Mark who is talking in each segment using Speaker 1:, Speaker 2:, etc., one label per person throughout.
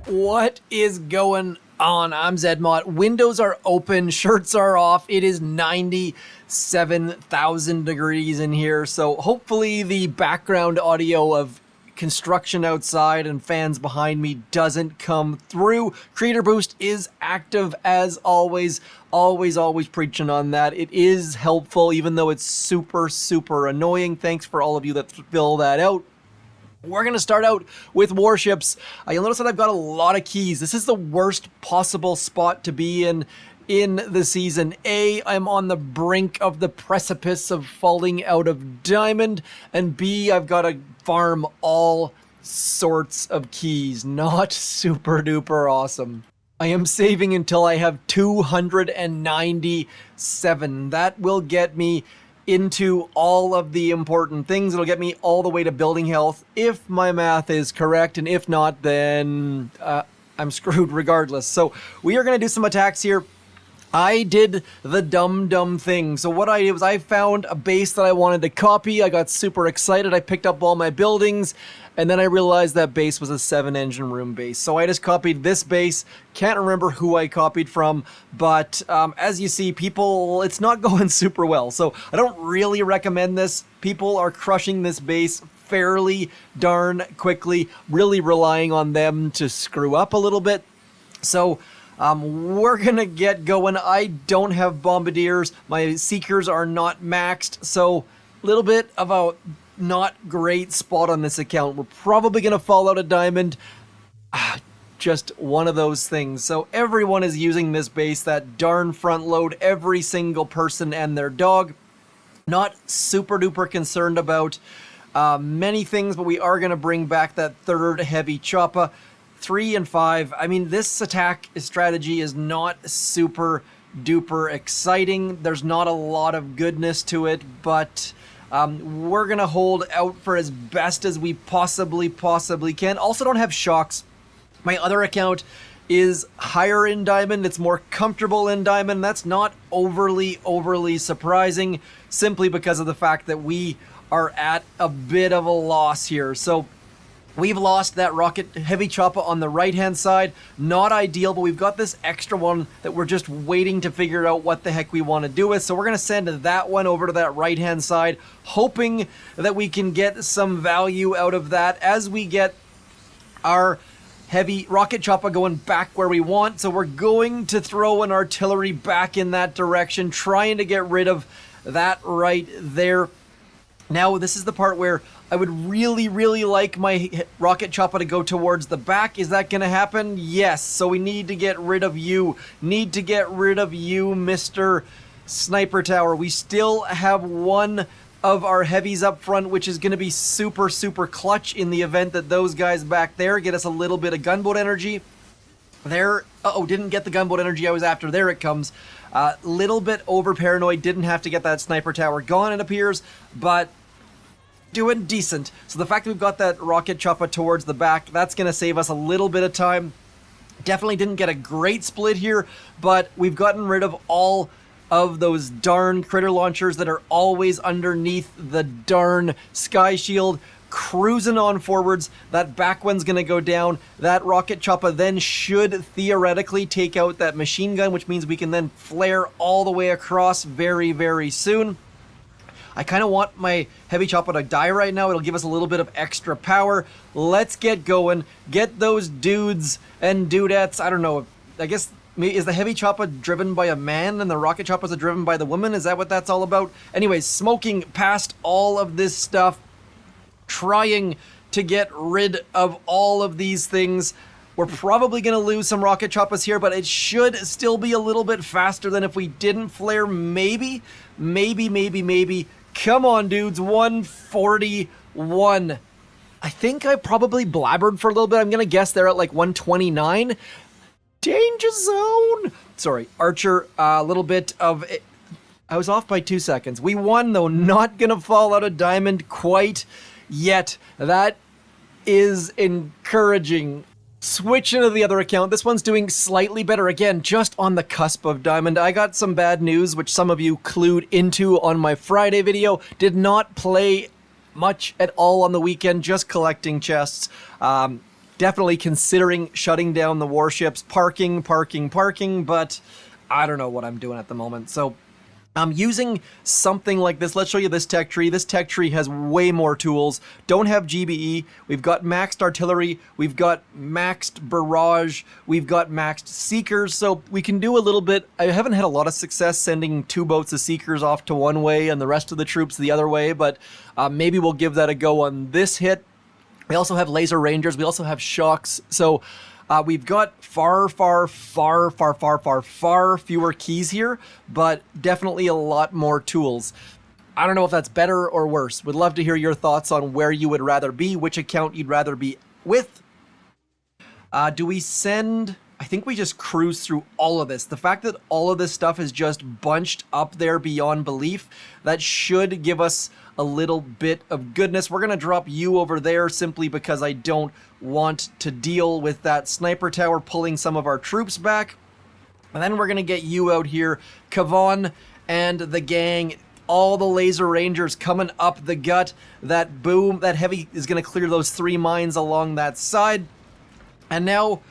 Speaker 1: What is going on? I'm Zedmont. Windows are open, shirts are off. It is 97,000 degrees in here, so hopefully the background audio of construction outside and fans behind me doesn't come through. Creator Boost is active as always. Always preaching on that. It is helpful, even though it's super annoying. Thanks for all of you that fill that out. We're going to start out with Warships. You'll notice that I've got a lot of keys. This is the worst possible spot to be in the season. A, I'm on the brink of the precipice of falling out of diamond. And B, I've got to farm all sorts of keys. Not super duper awesome. I am saving until I have 297. That will get me into all of the important things. It'll get me all the way to building health if my math is correct, and if not, then I'm screwed regardless. So we are going to do some attacks here. I did the dumb thing. So what I did was I found a base that I wanted to copy. I got super excited. I picked up all my buildings, and then I realized that base was a 7-engine room base. So I just copied this base. Can't remember who I copied from, but as you see, people, it's not going super well. So I don't really recommend this. People are crushing this base fairly darn quickly, really relying on them to screw up a little bit. So we're gonna get going. I don't have bombardiers. My Seekers are not maxed, so a little bit of a not great spot on this account. We're probably gonna fall out a diamond. Just one of those things. So everyone is using this base, that darn front load, every single person and their dog. Not super duper concerned about many things, but we are gonna bring back that third heavy chopper. 3 and 5. I mean, this attack strategy is not super duper exciting. There's not a lot of goodness to it, but we're gonna hold out for as best as we possibly can. Also don't have shocks. My other account is higher in diamond. It's more comfortable in diamond. That's not overly surprising, simply because of the fact that we are at a bit of a loss here. So we've lost that rocket heavy chopper on the right-hand side. Not ideal, but we've got this extra one that we're just waiting to figure out what the heck we want to do with. So we're going to send that one over to that right-hand side, hoping that we can get some value out of that as we get our heavy rocket chopper going back where we want. So we're going to throw an artillery back in that direction, trying to get rid of that right there. Now, this is the part where I would really like my rocket chopper to go towards the back. Is that going to happen? Yes. So we need to get rid of you. Need to get rid of you, Mr. Sniper Tower. We still have one of our heavies up front, which is going to be super clutch in the event that those guys back there get us a little bit of gunboat energy. There, didn't get the gunboat energy I was after. There it comes. Little bit over paranoid, didn't have to get that sniper tower gone, it appears, but doing decent. So the fact that we've got that rocket chopper towards the back, that's going to save us a little bit of time. Definitely didn't get a great split here, but we've gotten rid of all of those darn critter launchers that are always underneath the darn sky shield. Cruising on forwards. That back one's going to go down. That rocket chopper then should theoretically take out that machine gun, which means we can then flare all the way across very soon. I kind of want my heavy chopper to die right now. It'll give us a little bit of extra power. Let's get going. Get those dudes and dudettes. I don't know. I guess, is the heavy chopper driven by a man and the rocket choppers are driven by the woman? Is that what that's all about? Anyways, smoking past all of this stuff, trying to get rid of all of these things. We're probably going to lose some rocket choppers here, but it should still be a little bit faster than if we didn't flare. Maybe. Come on, dudes. 141. I think I probably blabbered for a little bit. I'm going to guess they're at like 129. Danger zone. Sorry, Archer, a little bit of it. I was off by 2 seconds. We won, though. Not going to fall out a diamond quite yet. That is encouraging. Switching to the other account, this one's doing slightly better. Again, just on the cusp of diamond. I got some bad news, which some of you clued into on my Friday video. Did not play much at all on the weekend, just collecting chests. definitely considering shutting down the warships, parking, but I don't know what I'm doing at the moment. So I'm using something like this. Let's show you this tech tree. This tech tree has way more tools. Don't have GBE. We've got maxed artillery. We've got maxed barrage. We've got maxed seekers. So we can do a little bit. I haven't had a lot of success sending 2 boats of seekers off to one way and the rest of the troops the other way, but maybe we'll give that a go on this hit. We also have laser rangers. We also have shocks. So we've got far fewer keys here, but definitely a lot more tools. I don't know if that's better or worse. Would love to hear your thoughts on where you would rather be, which account you'd rather be with. Do we send... I think we just cruise through all of this. The fact that all of this stuff is just bunched up there beyond belief, that should give us a little bit of goodness. We're going to drop you over there simply because I don't want to deal with that sniper tower pulling some of our troops back. And then we're going to get you out here, Kavan and the gang, all the laser rangers coming up the gut. That boom, that heavy is going to clear those 3 mines along that side. And now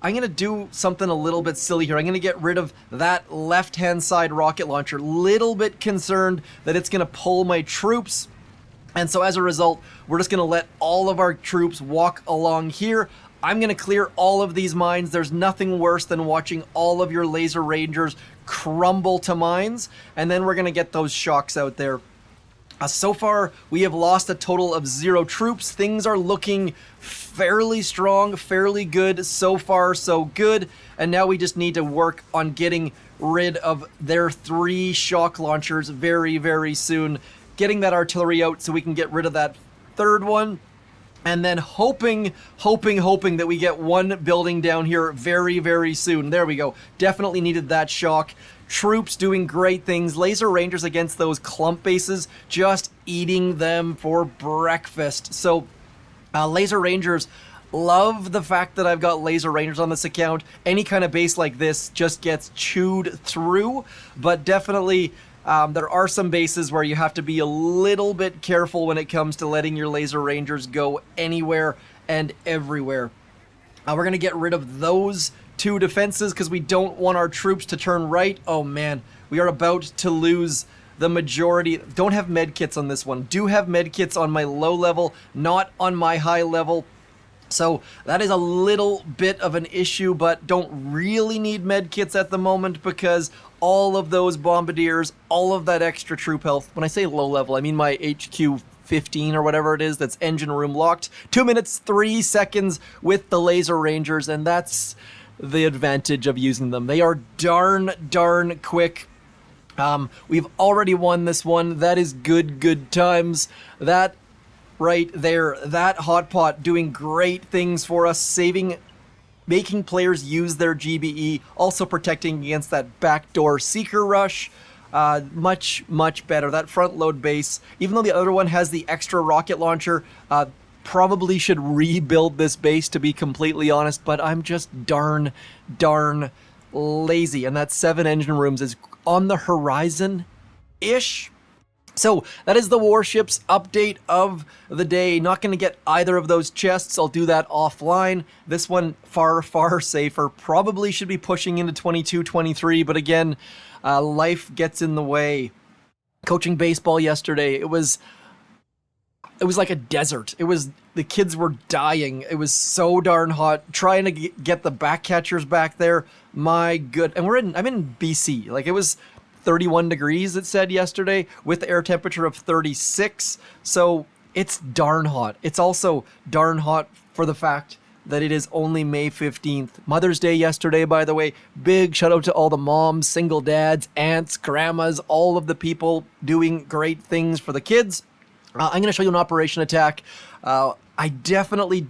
Speaker 1: I'm going to do something a little bit silly here. I'm going to get rid of that left-hand side rocket launcher. Little bit concerned that it's going to pull my troops. And so as a result, we're just going to let all of our troops walk along here. I'm going to clear all of these mines. There's nothing worse than watching all of your laser rangers crumble to mines. And then we're going to get those shocks out there. So far, we have lost a total of 0 troops. Things are looking fairly strong, fairly good. So far, so good. And now we just need to work on getting rid of their 3 shock launchers very soon. Getting that artillery out so we can get rid of that 3rd one. And then hoping that we get 1 building down here very soon. There we go. Definitely needed that shock. Troops doing great things. Laser rangers against those clump bases, just eating them for breakfast. So laser rangers, love the fact that I've got laser rangers on this account. Any kind of base like this just gets chewed through, but definitely there are some bases where you have to be a little bit careful when it comes to letting your laser rangers go anywhere and everywhere. We're going to get rid of those 2 defenses because we don't want our troops to turn right. Oh man, we are about to lose the majority. Don't have med kits on this one. Do have med kits on my low level, not on my high level. So that is a little bit of an issue, but don't really need med kits at the moment because all of those bombardiers, all of that extra troop health, when I say low level, I mean my HQ 15 or whatever it is that's engine room locked. 2 minutes, 3 seconds with the laser rangers, and that's the advantage of using them. They are darn quick. We've already won this one. That is good times. That right there, that hot pot doing great things for us, making players use their GBE, also protecting against that backdoor seeker rush. Much better. That front load base, even though the other one has the extra rocket launcher, probably should rebuild this base, to be completely honest, but I'm just darn lazy. And that 7 engine rooms is on the horizon-ish. So that is the warships update of the day. Not going to get either of those chests. I'll do that offline. This one far safer. Probably should be pushing into 22, 23, but again, life gets in the way. Coaching baseball yesterday, it was like a desert. The kids were dying. It was so darn hot. Trying to get the back catchers back there. My good. And I'm in BC. Like, it was 31 degrees, it said yesterday, with air temperature of 36. So it's darn hot. It's also darn hot for the fact that it is only May 15th. Mother's Day yesterday, by the way. Big shout out to all the moms, single dads, aunts, grandmas, all of the people doing great things for the kids. I'm going to show you an operation attack. I definitely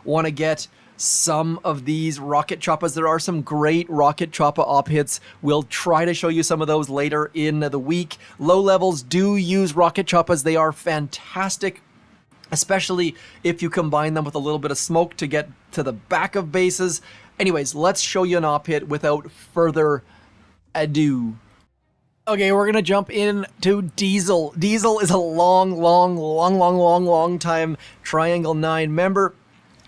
Speaker 1: want to get some of these rocket choppas. There are some great rocket choppa op hits. We'll try to show you some of those later in the week. Low levels do use rocket choppas. They are fantastic, especially if you combine them with a little bit of smoke to get to the back of bases. Anyways, let's show you an op hit without further ado. Okay, we're gonna jump in to Diesel. Diesel is a long time Triangle 9 member.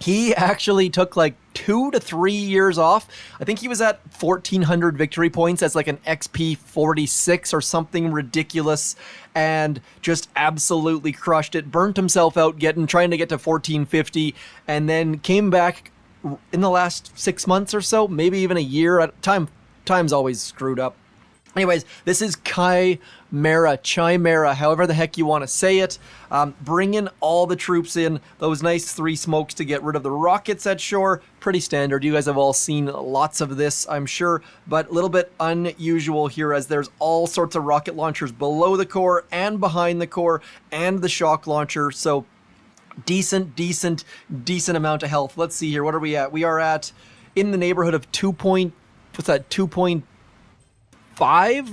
Speaker 1: He actually took like 2 to 3 years off. I think he was at 1,400 victory points as like an XP 46 or something ridiculous, and just absolutely crushed it. Burnt himself out trying to get to 1,450, and then came back in the last 6 months or so, maybe even a year. Time's always screwed up. Anyways, this is Chimera, however the heck you want to say it. Bringing all the troops in, those nice 3 smokes to get rid of the rockets at shore. Pretty standard. You guys have all seen lots of this, I'm sure, but a little bit unusual here as there's all sorts of rocket launchers below the core and behind the core and the shock launcher. So decent amount of health. Let's see here. What are we at? We are at in the neighborhood of 2.5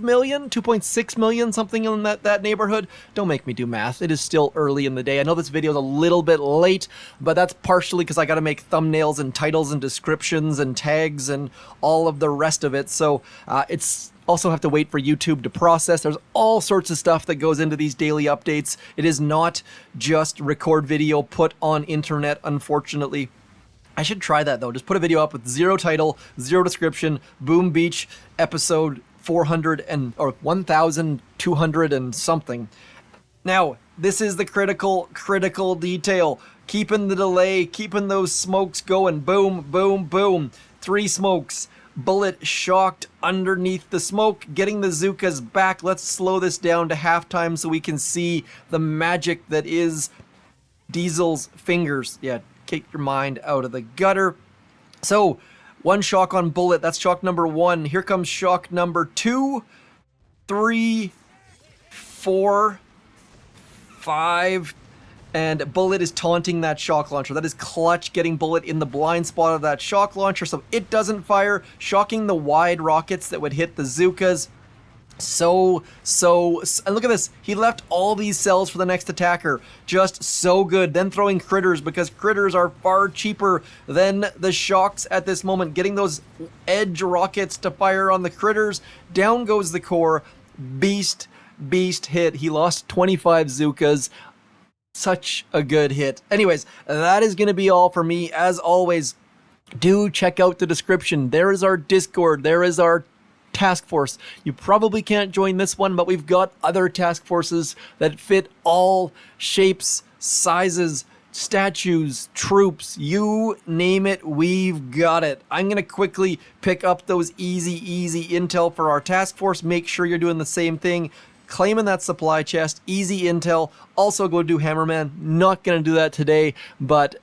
Speaker 1: million, 2.6 million, something in that neighborhood. Don't make me do math. It is still early in the day. I know this video is a little bit late, but that's partially because I got to make thumbnails and titles and descriptions and tags and all of the rest of it. So it's also have to wait for YouTube to process. There's all sorts of stuff that goes into these daily updates. It is not just record video, put on internet, unfortunately. I should try that though. Just put a video up with 0 title, 0 description, Boom Beach episode 1,200 and something. Now, this is the critical detail. Keeping the delay, keeping those smokes going. Boom, boom, boom. 3 smokes. Bullet shocked underneath the smoke, getting the Zookas back. Let's slow this down to halftime so we can see the magic that is Diesel's fingers. Yeah, take your mind out of the gutter. So, 1 shock on Bullet, that's shock number 1. Here comes shock number 2, 3, 4, 5, and Bullet is taunting that shock launcher. That is clutch, getting Bullet in the blind spot of that shock launcher so it doesn't fire, shocking the wide rockets that would hit the Zookas. And look at this. He left all these cells for the next attacker. Just so good. Then throwing critters because critters are far cheaper than the shocks at this moment. Getting those edge rockets to fire on the critters. Down goes the core. Beast hit. He lost 25 Zookas. Such a good hit. Anyways, that is going to be all for me. As always, do check out the description. There is our Discord. There is our task force. You probably can't join this one, but we've got other task forces that fit all shapes, sizes, statues, troops, you name it, we've got it. I'm going to quickly pick up those easy intel for our task force. Make sure you're doing the same thing. Claiming that supply chest, easy intel. Also go do Hammerman. Not going to do that today, but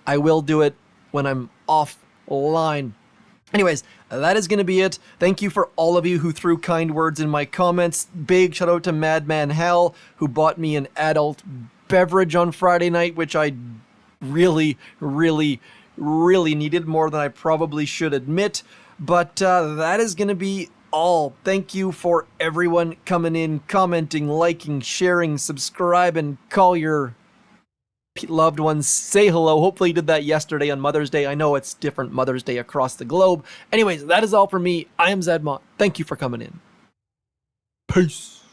Speaker 1: I will do it when I'm offline. Anyways, that is going to be it. Thank you for all of you who threw kind words in my comments. Big shout out to Madman Hal, who bought me an adult beverage on Friday night, which I really needed more than I probably should admit. But that is going to be all. Thank you for everyone coming in, commenting, liking, sharing, subscribing, call your loved ones, say hello. Hopefully you did that yesterday on Mother's Day. I know it's different Mother's Day across the globe. Anyways, that is all for me. I am Zedmont. Thank you for coming in. Peace.